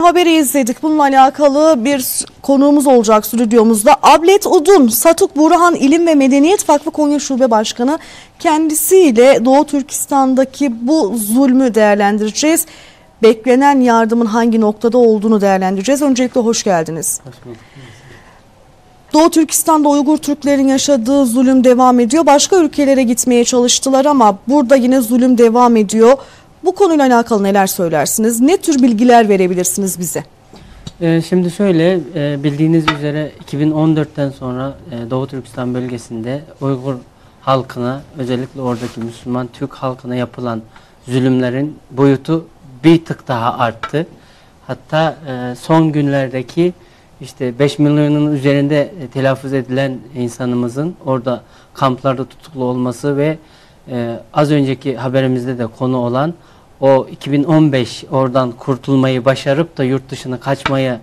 haberi izledik. Bununla alakalı bir konuğumuz olacak stüdyomuzda. Ablet Udun, Satuk Burhan İlim ve Medeniyet Vakfı Konya Şube Başkanı. Kendisiyle Doğu Türkistan'daki bu zulmü değerlendireceğiz. Beklenen yardımın hangi noktada olduğunu değerlendireceğiz. Öncelikle hoş geldiniz. Hoş bulduk. Doğu Türkistan'da Uygur Türklerin yaşadığı zulüm devam ediyor. Başka ülkelere gitmeye çalıştılar ama burada yine zulüm devam ediyor. Bu konuyla alakalı neler söylersiniz? Ne tür bilgiler verebilirsiniz bize? Şimdi şöyle, bildiğiniz üzere 2014'ten sonra Doğu Türkistan bölgesinde Uygur halkına, özellikle oradaki Müslüman Türk halkına yapılan zulümlerin boyutu bir tık daha arttı. Hatta son günlerdeki işte 5 milyonun üzerinde telaffuz edilen insanımızın orada kamplarda tutuklu olması ve az önceki haberimizde de konu olan o 2015 oradan kurtulmayı başarıp da yurt dışına kaçmayı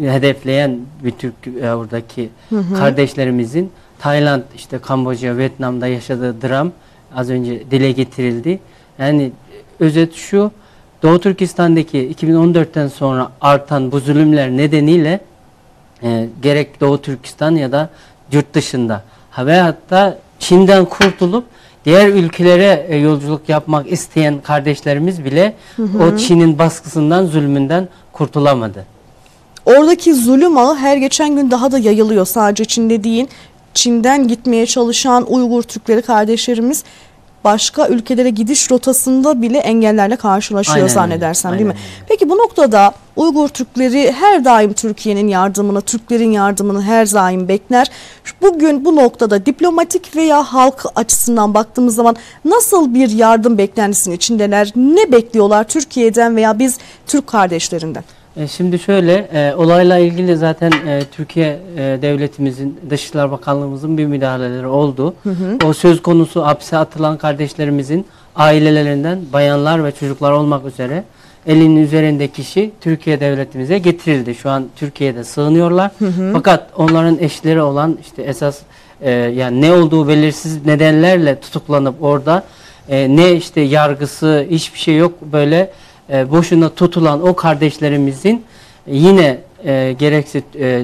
hedefleyen bir Türk oradaki kardeşlerimizin Tayland, işte Kamboçya, Vietnam'da yaşadığı dram az önce dile getirildi. Yani özet şu: Doğu Türkistan'daki 2014'ten sonra artan bu zulümler nedeniyle gerek Doğu Türkistan ya da yurt dışında ve hatta Çin'den kurtulup diğer ülkelere yolculuk yapmak isteyen kardeşlerimiz bile o Çin'in baskısından, zulmünden kurtulamadı. Oradaki zulüm ağı her geçen gün daha da yayılıyor. Sadece Çin'de değil, Çin'den gitmeye çalışan Uygur Türkleri kardeşlerimiz başka ülkelere gidiş rotasında bile engellerle karşılaşıyor, aynen zannedersem, değil mi? Peki bu noktada Uygur Türkleri her daim Türkiye'nin yardımını, Türklerin yardımını her daim bekler. Bugün bu noktada diplomatik veya halk açısından baktığımız zaman nasıl bir yardım beklentisinin içindeler? Ne bekliyorlar Türkiye'den veya biz Türk kardeşlerinden? Şimdi şöyle, olayla ilgili zaten Türkiye devletimizin, Dışişleri Bakanlığımızın bir müdahaleleri oldu. O söz konusu hapse atılan kardeşlerimizin ailelerinden bayanlar ve çocuklar olmak üzere 50'nin üzerinde kişi Türkiye devletimize getirildi. Şu an Türkiye'de sığınıyorlar. Fakat onların eşleri olan işte esas yani ne olduğu belirsiz nedenlerle tutuklanıp orada ne işte yargısı, hiçbir şey yok, böyle boşuna tutulan o kardeşlerimizin yine gerekse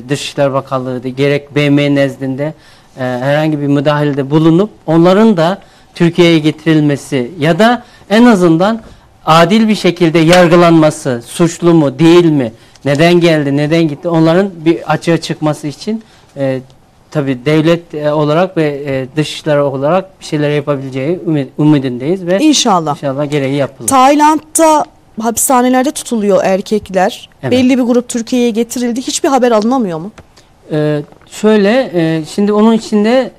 Dışişleri Bakanlığı gerek BM nezdinde herhangi bir müdahalede bulunup onların da Türkiye'ye getirilmesi ya da en azından adil bir şekilde yargılanması, suçlu mu değil mi, neden geldi, neden gitti, onların bir açığa çıkması için tabii devlet olarak ve dışişleri olarak bir şeyler yapabileceği umudundayız ve inşallah gereği yapılır. Tayland'da hapishanelerde tutuluyor erkekler. Evet. Belli bir grup Türkiye'ye getirildi. Hiçbir haber alınamıyor mu? Şimdi onun içinde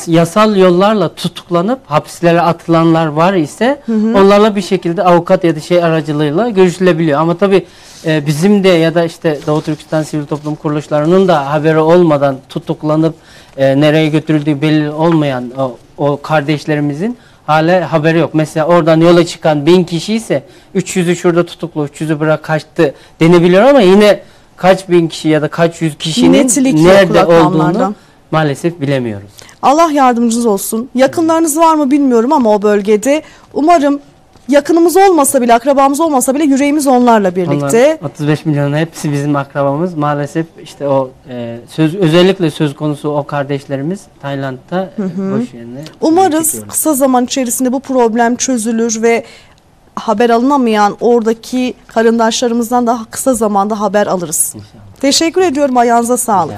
yasal yollarla tutuklanıp hapislere atılanlar var ise onlarla bir şekilde avukat ya da şey aracılığıyla görüşülebiliyor. Ama tabii bizim de ya da işte Doğu Türkistan sivil toplum kuruluşlarının da haberi olmadan tutuklanıp nereye götürüldüğü belli olmayan o kardeşlerimizin hala haberi yok. Mesela oradan yola çıkan 1000 kişi ise 300'ü şurada tutuklu, 300'ü bırak kaçtı denebiliyor ama yine kaç bin kişi ya da kaç yüz kişinin nerede olduğunu maalesef bilemiyoruz. Allah yardımcınız olsun. Yakınlarınız var mı bilmiyorum ama o bölgede umarım yakınımız olmasa bile, akrabamız olmasa bile yüreğimiz onlarla birlikte. Onlar 35 milyon hepsi bizim akrabamız. Maalesef işte o özellikle söz konusu o kardeşlerimiz Tayland'da boş yerine. Umarız kısa zaman içerisinde bu problem çözülür ve haber alınamayan oradaki karındaşlarımızdan daha kısa zamanda haber alırız. İnşallah. Teşekkür ediyorum. Ayağınıza sağlık.